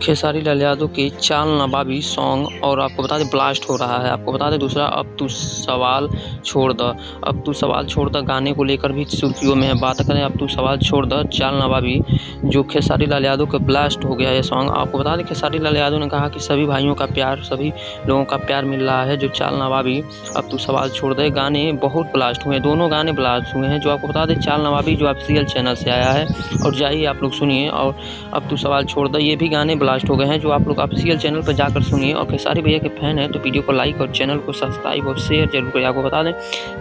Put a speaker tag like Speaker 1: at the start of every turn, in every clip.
Speaker 1: खेसारी लाल यादव की चाल नवाबी सॉन्ग और आपको बता दें ब्लास्ट हो रहा है। आपको बता दें दूसरा अब तू सवाल छोड़ द, अब तू सवाल छोड़ द गाने को लेकर भी सुर्खियों में है। बात करें अब तू सवाल छोड़ द चाल नवाबी जो खेसारी लाल यादव का ब्लास्ट हो गया ये सॉन्ग। आपको बता दें खेसारी लाल यादव ने कहा कि सभी भाइयों का प्यार, सभी लोगों का प्यार मिल रहा है। जो चाल नवाबी अब तू सवाल छोड़ दे गाने बहुत ब्लास्ट हुए हैं, दोनों गाने ब्लास्ट हुए हैं। जो आपको बता दें चाल नवाबी जो ऑफिशियल चैनल से आया है और जाइए आप लोग सुनिए। और अब तू सवाल छोड़ दे ये भी गाने ब्लास्ट हो गए हैं, जो आप लोग ऑफिशियल चैनल पर जाकर सुनिए। और खेसारी भैया के फैन है तो वीडियो को लाइक और चैनल को सब्सक्राइब और शेयर जरूर करिए। आपको बता दें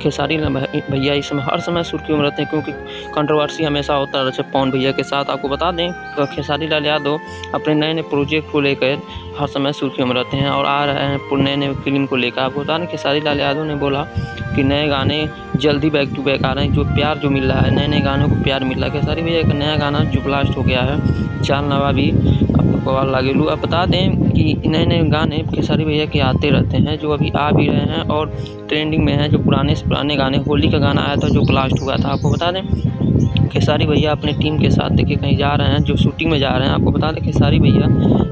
Speaker 1: खेसारी भैया इस समय हर समय सुर्खियों में रहते हैं, क्योंकि कंट्रोवर्सी हमेशा होता रहता है पवन भैया के साथ। आपको बता दें खेसारी लाल यादव अपने नए नए प्रोजेक्ट को लेकर हर समय सुर्खियों में रहते हैं और आ रहे हैं नए नए फिल्म को लेकर। आपको बता दें खेसारी लाल यादव ने बोला कि नए गाने जल्दी बैक टू बैक आ रहे हैं। जो प्यार जो मिल रहा है, नए नए गानों को प्यार मिल रहा है। खेसारी भैया का नया गाना जो ब्लास्ट हो गया है चाल नवाबी आपको कवाल लागेलू। अब बता दें कि नए नए गाने खेसारी भैया के आते रहते हैं, जो अभी आ भी रहे हैं और ट्रेंडिंग में हैं। जो पुराने से पुराने गाने, होली का गाना आया था जो ब्लास्ट हुआ था। आपको बता दें खेसारी भैया अपने टीम के साथ देखिए कहीं जा रहे हैं, जो शूटिंग में जा रहे हैं। आपको बता दें खेसारी भैया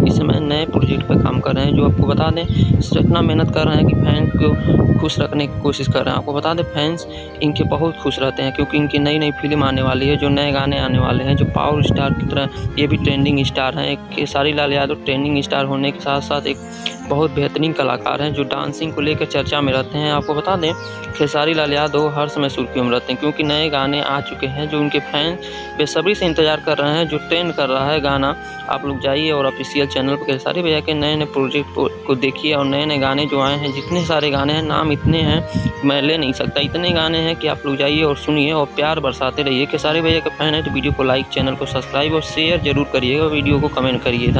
Speaker 1: इस समय नए प्रोजेक्ट पर काम कर रहे हैं, जो आपको बता दें इतना मेहनत कर रहे हैं कि फैन को खुश रखने की कोशिश कर रहे हैं। आपको बता दें फैंस इनके बहुत खुश रहते हैं, क्योंकि इनकी नई नई फिल्म आने वाली है, जो नए गाने आने वाले हैं। जो पावर स्टार की तरह ये भी ट्रेंडिंग स्टार हैं। खेसारी लाल यादव ट्रेंडिंग स्टार होने के साथ साथ एक बहुत बेहतरीन कलाकार हैं, जो डांसिंग को लेकर चर्चा में रहते हैं। आपको बता दें खेसारी लाल यादव हर समय सुर्खियों में रहते हैं, क्योंकि नए गाने आ चुके हैं जो उनके फैन बेसब्री से इंतजार कर रहे हैं। जो ट्रेंड कर रहा है गाना, आप लोग जाइए और ऑफिशियल चैनल पर खेसारी भैया के नए नए प्रोजेक्ट को देखिए। और नए नए गाने जो आए हैं, जितने सारे गाने हैं, नाम इतने हैं मैं ले नहीं सकता, इतने गाने हैं कि आप लोग जाइए और सुनिए और प्यार बरसाते रहिए। खेसारी भैया के फैन है तो वीडियो को लाइक, चैनल को सब्सक्राइब और शेयर जरूर करिएगा, वीडियो को कमेंट करिए।